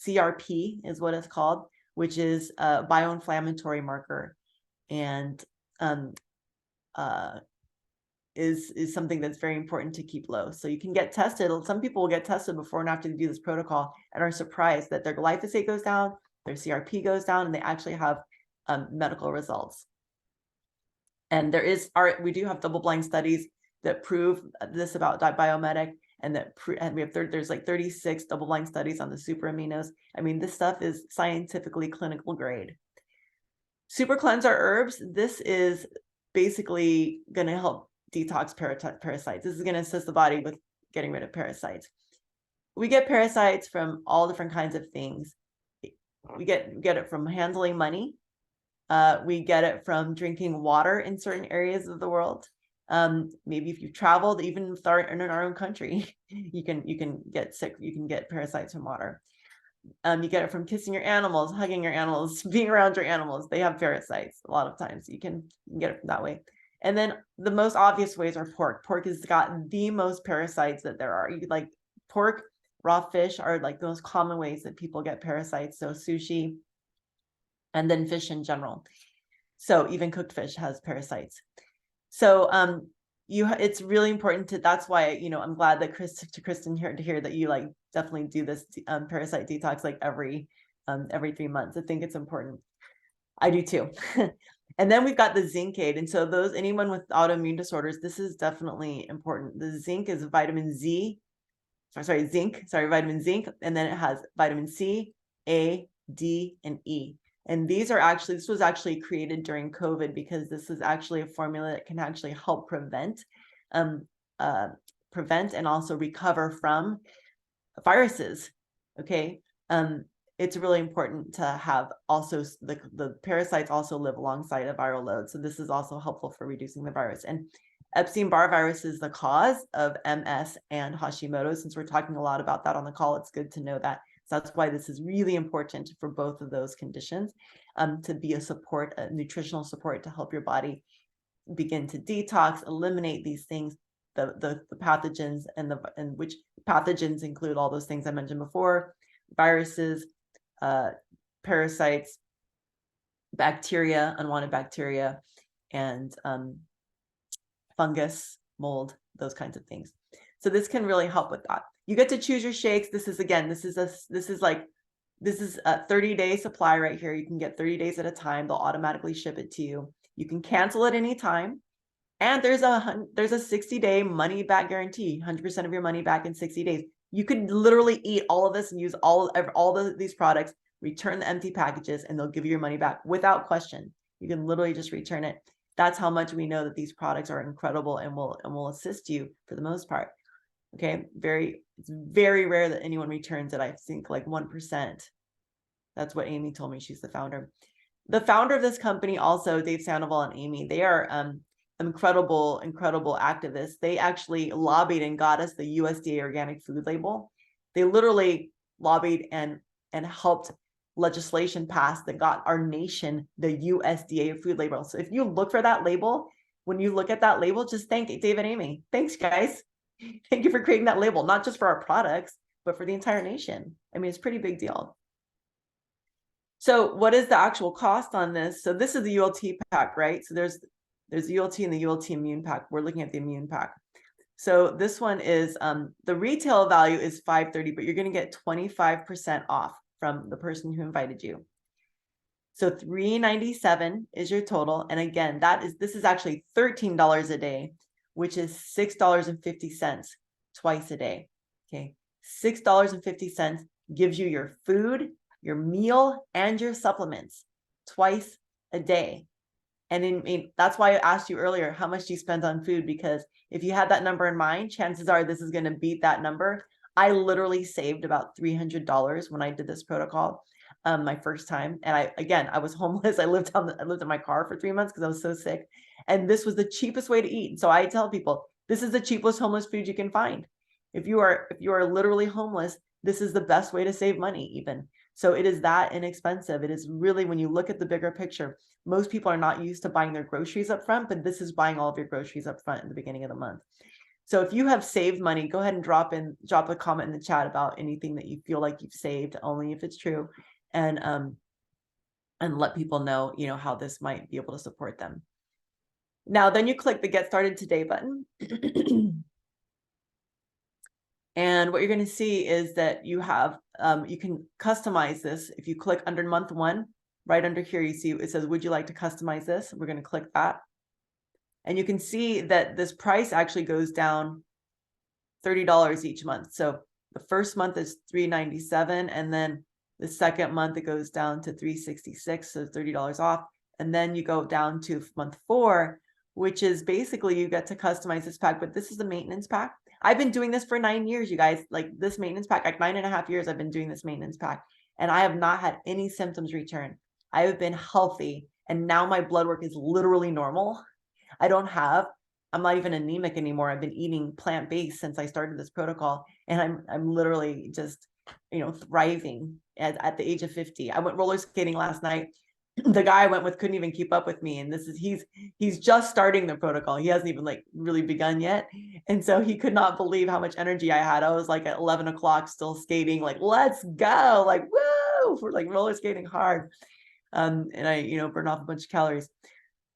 CRP is what it's called, which is a bioinflammatory marker, and is something that's very important to keep low. So you can get tested. Some people will get tested before and after they do this protocol and are surprised that their glyphosate goes down, their CRP goes down, and they actually have medical results. And we do have double-blind studies that prove this about Biomedic, and there's like 36 double-blind studies on the super aminos. I mean, this stuff is scientifically clinical grade. Super Cleanser Herbs. This is basically going to help detox parasites. This is going to assist the body with getting rid of parasites. We get parasites from all different kinds of things. We get it from handling money. We get it from drinking water in certain areas of the world. Maybe if you've traveled, even in our own country, you can get sick, you can get parasites from water. You get it from kissing your animals, hugging your animals, being around your animals. They have parasites a lot of times. You can get it from that way. And then the most obvious ways are pork. Pork has got the most parasites that there are. You like pork, raw fish are like the most common ways that people get parasites. So sushi, and then fish in general. So even cooked fish has parasites. So it's really important to, that's why, you know, I'm glad that Kristen here to hear that you like definitely do this parasite detox like every 3 months. I think it's important. I do too. And then we've got the zinc aid. And so anyone with autoimmune disorders, this is definitely important. The zinc is vitamin zinc. And then it has vitamin C, A, D, and E. And this was actually created during COVID because this is actually a formula that can actually help prevent and also recover from viruses. Okay. It's really important to have also the parasites also live alongside a viral load. So this is also helpful for reducing the virus. And Epstein-Barr virus is the cause of MS and Hashimotos. Since we're talking a lot about that on the call, it's good to know that. So that's why this is really important for both of those conditions, to be a nutritional support to help your body begin to detox, eliminate these things, the pathogens, and which pathogens include all those things I mentioned before: viruses, parasites, bacteria, unwanted bacteria, and fungus, mold, those kinds of things. So this can really help with that. You get to choose your shakes. This is a 30-day supply right here. You can get 30 days at a time. They'll automatically ship it to you. You can cancel at any time. And there's a 60-day money back guarantee, 100% of your money back in 60 days. You could literally eat all of this and use all these products, return the empty packages, and they'll give you your money back without question. You can literally just return it. That's how much we know that these products are incredible and will assist you for the most part. Okay, it's very rare that anyone returns it. I think like 1%. That's what Amy told me. She's the founder. The founder of this company, also Dave Sandoval and Amy, they are incredible activists. They actually lobbied and got us the USDA organic food label. They literally lobbied and helped legislation pass that got our nation the USDA food label. So if you look for that label, when you look at that label, just thank Dave and Amy. Thanks, guys. Thank you for creating that label, not just for our products, but for the entire nation. I mean, it's a pretty big deal. So what is the actual cost on this? So this is the ULT pack, right? So there's the ULT and the ULT immune pack. We're looking at the immune pack. So this one is, the retail value is $530, but you're going to get 25% off from the person who invited you. So $397 is your total. And again, this is actually $13 a day, which is $6.50 twice a day. Okay. $6.50 gives you your food, your meal, and your supplements twice a day. And that's why I asked you earlier, how much do you spend on food? Because if you had that number in mind, chances are this is going to beat that number. I literally saved about $300 when I did this protocol, my first time. And I was homeless. I lived in my car for 3 months because I was so sick. And this was the cheapest way to eat. So I tell people, this is the cheapest homeless food you can find. If you are literally homeless, this is the best way to save money even. So it is that inexpensive. It is really, when you look at the bigger picture, most people are not used to buying their groceries up front, but this is buying all of your groceries up front in the beginning of the month. So if you have saved money, go ahead and drop a comment in the chat about anything that you feel like you've saved, only if it's true, and let people know, how this might be able to support them. Now, then you click the Get Started Today button. And what you're going to see is that you have, you can customize this. If you click under month 1, right under here, you see it says, would you like to customize this? We're going to click that. And you can see that this price actually goes down $30 each month. So the first month is $397. And then the second month, it goes down to $366. So $30 off. And then you go down to month 4, which is basically you get to customize this pack. But this is the maintenance pack. I've been doing this for 9 years, you guys. Like this maintenance pack, like 9.5 years, I've been doing this maintenance pack. And I have not had any symptoms return. I have been healthy. And now my blood work is literally normal. I don't have I'm not even anemic anymore. I've been eating plant-based since I started this protocol, and I'm literally just, thriving at the age of 50. I went roller skating last night. The guy I went with couldn't even keep up with me. And he's just starting the protocol. He hasn't even like really begun yet. And so he could not believe how much energy I had. I was like at 11 o'clock still skating, like, let's go, like, woo, we're like roller skating hard. And I, burn off a bunch of calories.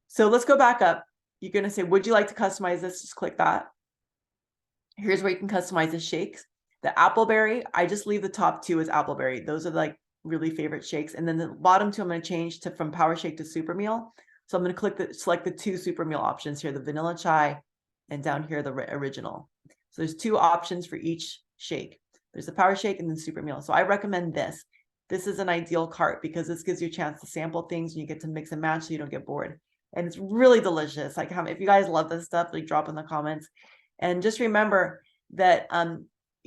So let's go back up. You're going to say, would you like to customize this? Just click that. Here's where you can customize the shakes. The appleberry, I just leave the top two as appleberry. Those are like really favorite shakes. And then the bottom two, I'm going to change to from power shake to super meal. So I'm going to select the two super meal options here, the vanilla chai, and down here, the original. So there's two options for each shake. There's the power shake and then super meal. So I recommend this. This is an ideal cart because this gives you a chance to sample things and you get to mix and match so you don't get bored. And it's really delicious. Like, if you guys love this stuff, like, drop in the comments. And just remember that,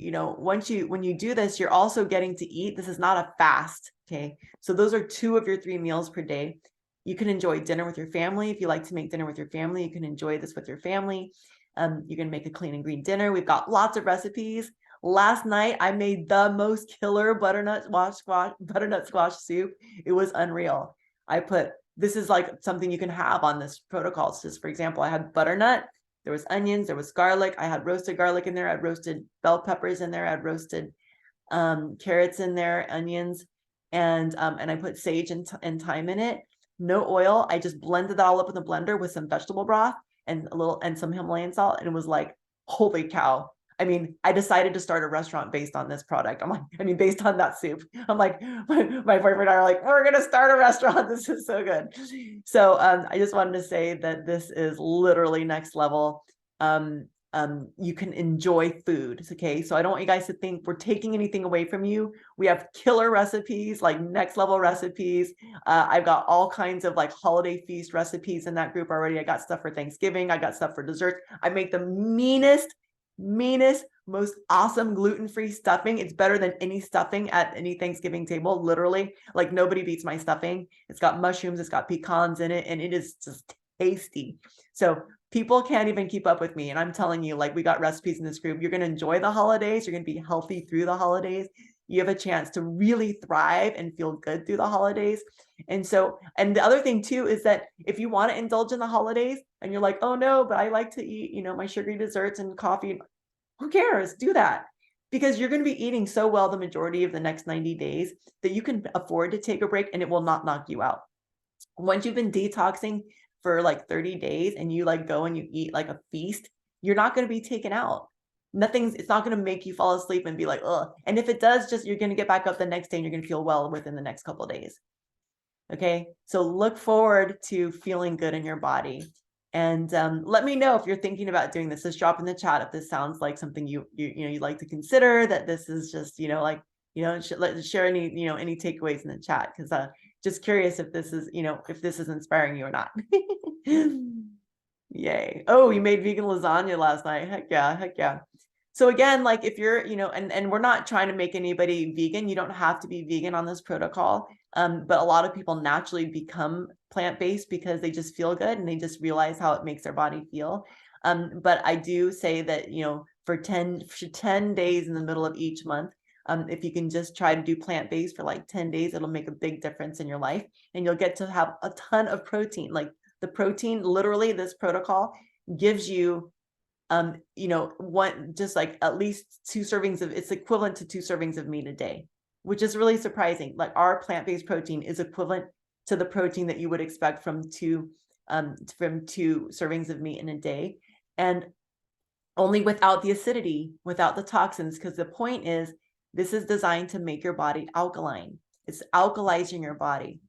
when you do this, you're also getting to eat. This is not a fast. Okay. So those are 2 of your 3 meals per day. You can enjoy dinner with your family. If you like to make dinner with your family, you can enjoy this with your family. You can make a clean and green dinner. We've got lots of recipes. Last night, I made the most killer butternut squash soup. It was unreal. This is like something you can have on this protocol. So just for example, I had butternut, there was onions, there was garlic. I had roasted garlic in there. I had roasted bell peppers in there. I had roasted carrots in there, onions, and I put sage and thyme in it. No oil. I just blended that all up in the blender with some vegetable broth and some Himalayan salt. And it was like, holy cow. I mean, I decided to start a restaurant based on this product. Based on that soup. I'm like, my boyfriend and I are like, we're going to start a restaurant. This is so good. So I just wanted to say that this is literally next level. You can enjoy food. Okay. So I don't want you guys to think we're taking anything away from you. We have killer recipes, like next level recipes. I've got all kinds of like holiday feast recipes in that group already. I got stuff for Thanksgiving. I got stuff for dessert. I make the meanest, most awesome gluten-free stuffing. It's better than any stuffing at any Thanksgiving table. Literally, like, nobody beats my stuffing. It's got mushrooms, it's got pecans in it, and it is just tasty. So people can't even keep up with me. And I'm telling you, like, we got recipes in this group. You're going to enjoy the holidays. You're going to be healthy through the holidays. You have a chance to really thrive and feel good through the holidays. And the other thing too, is that if you want to indulge in the holidays and you're like, oh no, but I like to eat, my sugary desserts and coffee, who cares? Do that, because you're going to be eating so well the majority of the next 90 days that you can afford to take a break and it will not knock you out. Once you've been detoxing for like 30 days and you like go and you eat like a feast, you're not going to be taken out. It's not going to make you fall asleep and be like, ugh. And if it does, you're going to get back up the next day and you're going to feel well within the next couple of days. Okay. So look forward to feeling good in your body. And let me know if you're thinking about doing this. Just drop in the chat if this sounds like something you'd like to consider, that this is just, share any takeaways in the chat. Cause just curious if this is inspiring you or not. Yay. Oh, you made vegan lasagna last night. Heck yeah. So again, like, if you're, and we're not trying to make anybody vegan. You don't have to be vegan on this protocol. But a lot of people naturally become plant-based because they just feel good and they just realize how it makes their body feel. But I do say that, for 10 days in the middle of each month, if you can just try to do plant-based for like 10 days, it'll make a big difference in your life, and you'll get to have a ton of protein. Like, the protein, literally, this protocol gives you, just like at least 2 servings of, it's equivalent to 2 servings of meat a day, which is really surprising. Like, our plant-based protein is equivalent to the protein that you would expect from 2 servings of meat in a day, and only without the acidity, without the toxins, because the point is, this is designed to make your body alkaline. It's alkalizing your body.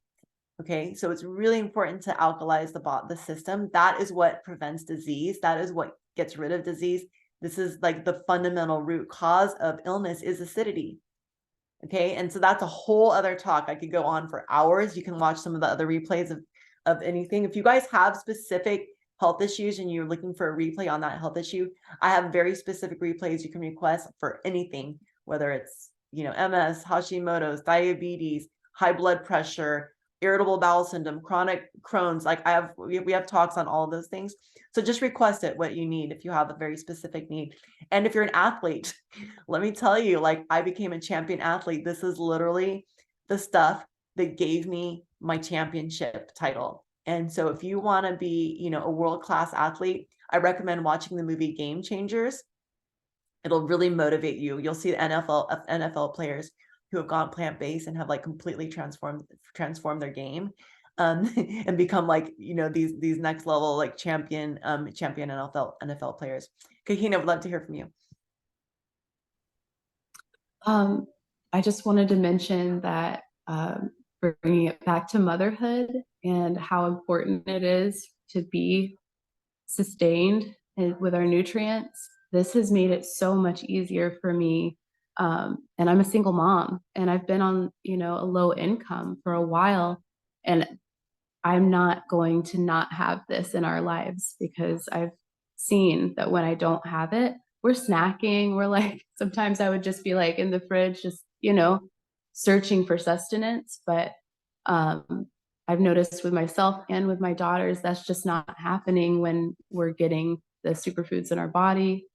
Okay, so it's really important to alkalize the system. That is what prevents disease. That is what gets rid of disease. This is like the fundamental root cause of illness is acidity. Okay, and so that's a whole other talk. I could go on for hours. You can watch some of the other replays of anything. If you guys have specific health issues and you're looking for a replay on that health issue, I have very specific replays you can request for anything, whether it's, MS, Hashimotos, diabetes, high blood pressure, irritable bowel syndrome, chronic Crohn's, like we have talks on all of those things. So just request it, what you need, if you have a very specific need. And if you're an athlete, let me tell you, like, I became a champion athlete. This is literally the stuff that gave me my championship title. And so if you want to be, you know, a world-class athlete, I recommend watching the movie Game Changers. It'll really motivate you. You'll see the NFL players who have gone plant-based and have like completely transformed their game, and become like, you know, these next level like champion NFL players. Kahina, would love to hear from you. I just wanted to mention that bringing it back to motherhood and how important it is to be sustained with our nutrients. This has made it so much easier for me. And I'm a single mom, and I've been on, you know, a low income for a while, and I'm not going to not have this in our lives, because I've seen that when I don't have it, we're snacking. We're like, sometimes I would just be like in the fridge, just, you know, searching for sustenance. But I've noticed with myself and with my daughters, that's just not happening when we're getting the superfoods in our body,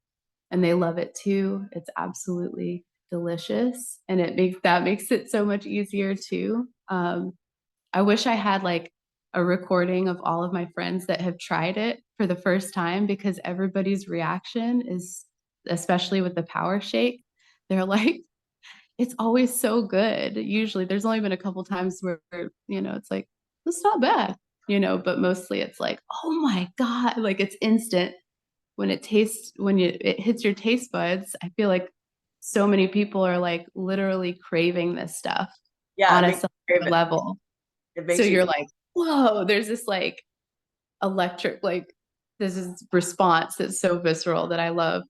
and they love it too. It's absolutely delicious, and that makes it so much easier too. I wish I had like a recording of all of my friends that have tried it for the first time, because everybody's reaction is, especially with the power shake, they're like, it's always so good. Usually there's only been a couple times where, you know, it's like, it's not bad, you know, but mostly it's like, oh my God, like it's instant when it hits your taste buds. I feel like so many people are like literally craving this stuff Yeah, on a cellular level. So you're like, whoa, there's this like electric, like this is response that's so visceral that I love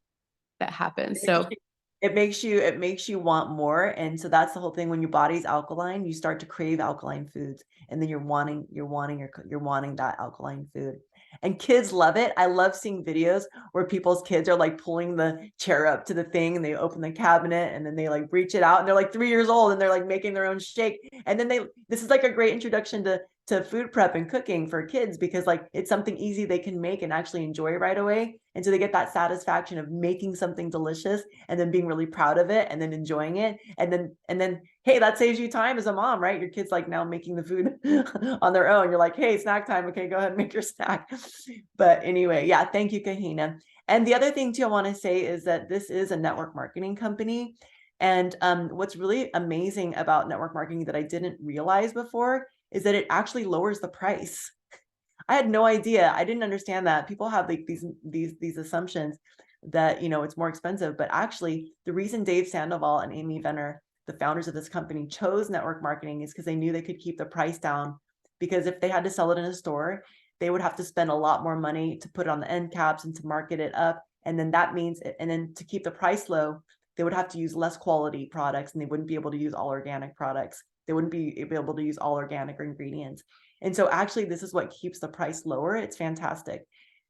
that happens. So it makes you want more. And so that's the whole thing. When your body's alkaline, you start to crave alkaline foods, and then you're wanting that alkaline food. And kids love it. I love seeing videos where people's kids are like pulling the chair up to the thing, and they open the cabinet, and then they like reach it out, and they're like 3 years old, and they're like making their own shake. And then this is like a great introduction to food prep and cooking for kids, because like it's something easy they can make and actually enjoy right away. And so they get that satisfaction of making something delicious and then being really proud of it and then enjoying it. And then, hey, that saves you time as a mom, right? Your kid's like now making the food on their own. You're like, hey, snack time. Okay, go ahead and make your snack. But anyway, yeah, thank you, Kahina. And the other thing too, I want to say is that this is a network marketing company. And what's really amazing about network marketing that I didn't realize before is that it actually lowers the price. I had no idea. I didn't understand that. People have like these assumptions that, you know, it's more expensive, but actually the reason Dave Sandoval and Amy Venner, the founders of this company, chose network marketing is because they knew they could keep the price down. Because if they had to sell it in a store, they would have to spend a lot more money to put it on the end caps and to market it up. And then that means, and then to keep the price low, they would have to use less quality products, and they wouldn't be able to use all organic products. They wouldn't be able to use all organic ingredients. And so actually this is what keeps the price lower. It's fantastic.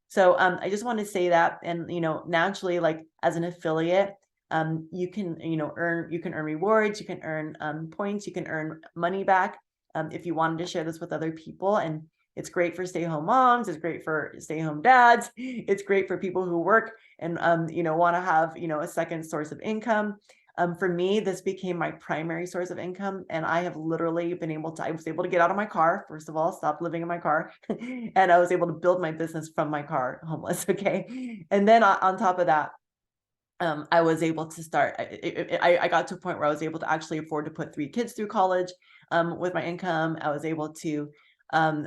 So I just want to say that, and, you know, naturally, like as an affiliate, you can, you know, earn rewards, you can earn points, you can earn money back if you wanted to share this with other people. And it's great for stay-home moms. It's great for stay-home dads. It's great for people who work and, you know, want to have, you know, a second source of income. For me, this became my primary source of income, and I have literally been I was able to get out of my car, first of all, stop living in my car, and I was able to build my business from my car, homeless, okay? And then on top of that, I was able to start, I got to a point where I was able to actually afford to put 3 kids through college with my income. I was able to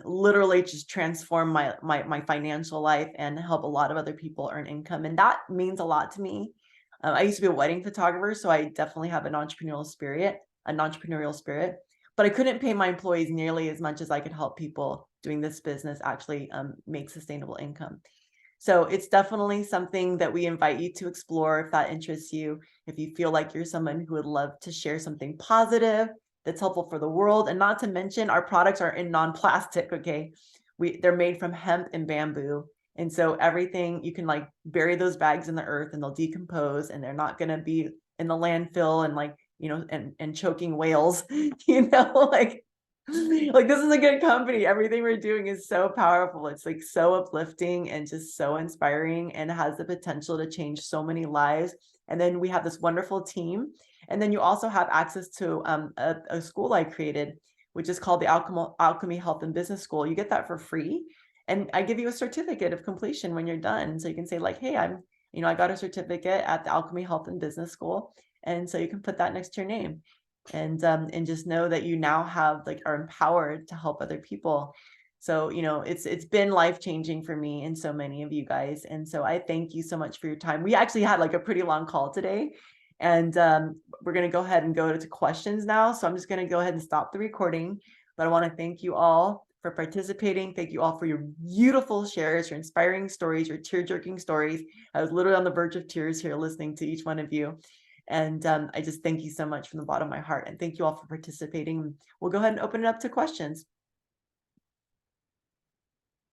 literally just transform my financial life and help a lot of other people earn income. And that means a lot to me. I used to be a wedding photographer, so I definitely have an entrepreneurial spirit, but I couldn't pay my employees nearly as much as I could help people doing this business actually make sustainable income. So it's definitely something that we invite you to explore if that interests you. If you feel like you're someone who would love to share something positive that's helpful for the world, and not to mention our products are in non-plastic, okay? They're made from hemp and bamboo. And so everything, you can like bury those bags in the earth and they'll decompose, and they're not going to be in the landfill and like, you know, and choking whales, you know, like Like, this is a good company. Everything we're doing is so powerful. It's like so uplifting and just so inspiring and has the potential to change so many lives. And then we have this wonderful team. And then you also have access to a school I created, which is called the Alchemy Health and Business School. You get that for free. And I give you a certificate of completion when you're done. So you can say like, hey, I got a certificate at the Alchemy Health and Business School. And so you can put that next to your name. And just know that you now have are empowered to help other people. So, it's been life-changing for me and so many of you guys. And so I thank you so much for your time. We actually had a pretty long call today, and we're going to go ahead and go to questions now. So I'm just going to go ahead and stop the recording, but I want to thank you all for participating. Thank you all for your beautiful shares, your inspiring stories, your tear-jerking stories. I was literally on the verge of tears here listening to each one of you. And I just thank you so much from the bottom of my heart. And thank you all for participating. We'll go ahead and open it up to questions.